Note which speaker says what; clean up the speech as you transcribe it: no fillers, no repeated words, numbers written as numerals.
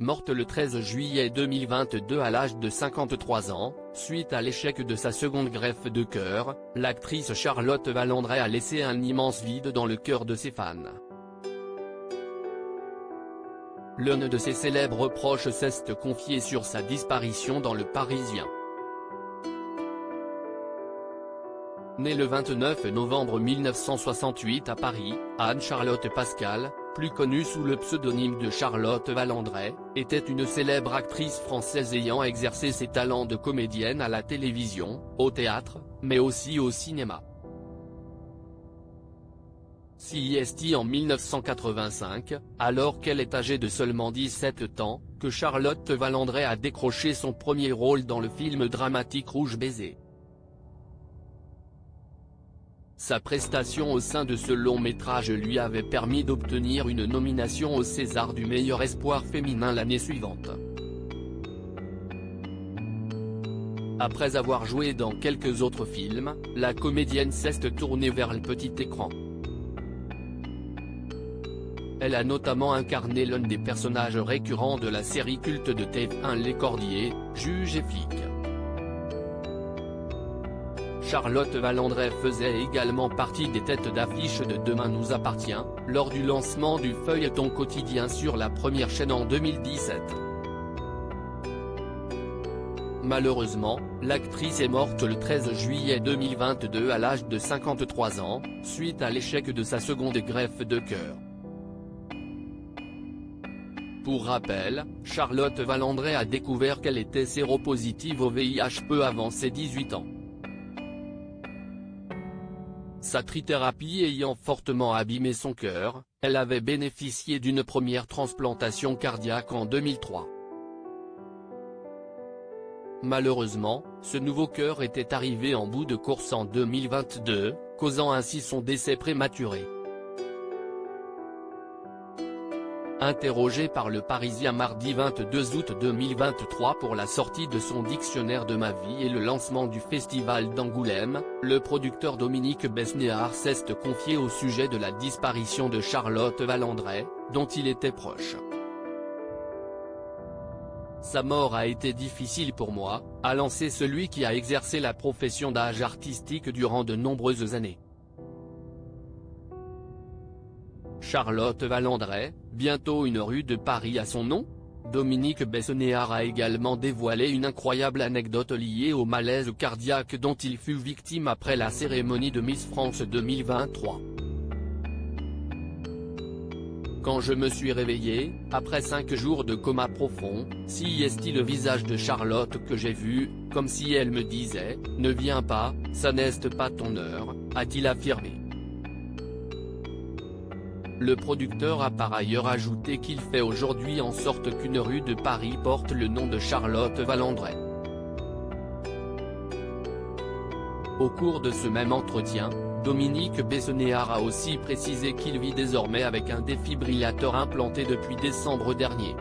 Speaker 1: morte le 13 juillet 2022 à l'âge de 53 ans, suite à l'échec de sa seconde greffe de cœur. L'actrice Charlotte Valandrey a laissé un immense vide dans le cœur de ses fans. L'un de ses célèbres proches s'est confié sur sa disparition dans Le Parisien. Née le 29 novembre 1968 à Paris, Anne-Charlotte Pascal, plus connue sous le pseudonyme de Charlotte Valandrey, était une célèbre actrice française ayant exercé ses talents de comédienne à la télévision, au théâtre, mais aussi au cinéma. C'est en 1985, alors qu'elle est âgée de seulement 17 ans, que Charlotte Valandrey a décroché son premier rôle dans le film dramatique Rouge Baiser. Sa prestation au sein de ce long métrage lui avait permis d'obtenir une nomination au César du meilleur espoir féminin l'année suivante. Après avoir joué dans quelques autres films, la comédienne s'est tournée vers le petit écran. Elle a notamment incarné l'un des personnages récurrents de la série culte de TF1 Les Cordiers, Juge et flic. Charlotte Valandrey faisait également partie des têtes d'affiche de Demain nous appartient, lors du lancement du feuilleton quotidien sur la première chaîne en 2017. Malheureusement, l'actrice est morte le 13 juillet 2022 à l'âge de 53 ans, suite à l'échec de sa seconde greffe de cœur. Pour rappel, Charlotte Valandrey a découvert qu'elle était séropositive au VIH peu avant ses 18 ans. Sa trithérapie ayant fortement abîmé son cœur, elle avait bénéficié d'une première transplantation cardiaque en 2003. Malheureusement, ce nouveau cœur était arrivé en bout de course en 2022, causant ainsi son décès prématuré. Interrogé par Le Parisien mardi 22 août 2023 pour la sortie de son dictionnaire de ma vie et le lancement du festival d'Angoulême, le producteur Dominique Besnéard s'est confié au sujet de la disparition de Charlotte Valandrey, dont il était proche. Sa mort a été difficile pour moi, a lancé celui qui a exercé la profession d'âge artistique durant de nombreuses années. Charlotte Valandrey, bientôt une rue de Paris à son nom ? Dominique Besnéard a également dévoilé une incroyable anecdote liée au malaise cardiaque dont il fut victime après la cérémonie de Miss France 2023. Quand je me suis réveillé, après 5 jours de coma profond, c'est le visage de Charlotte que j'ai vu, comme si elle me disait « Ne viens pas, ça n'est pas ton heure », a-t-il affirmé. Le producteur a par ailleurs ajouté qu'il fait aujourd'hui en sorte qu'une rue de Paris porte le nom de Charlotte Valandrey. Au cours de ce même entretien, Dominique Besnéard a aussi précisé qu'il vit désormais avec un défibrillateur implanté depuis décembre dernier.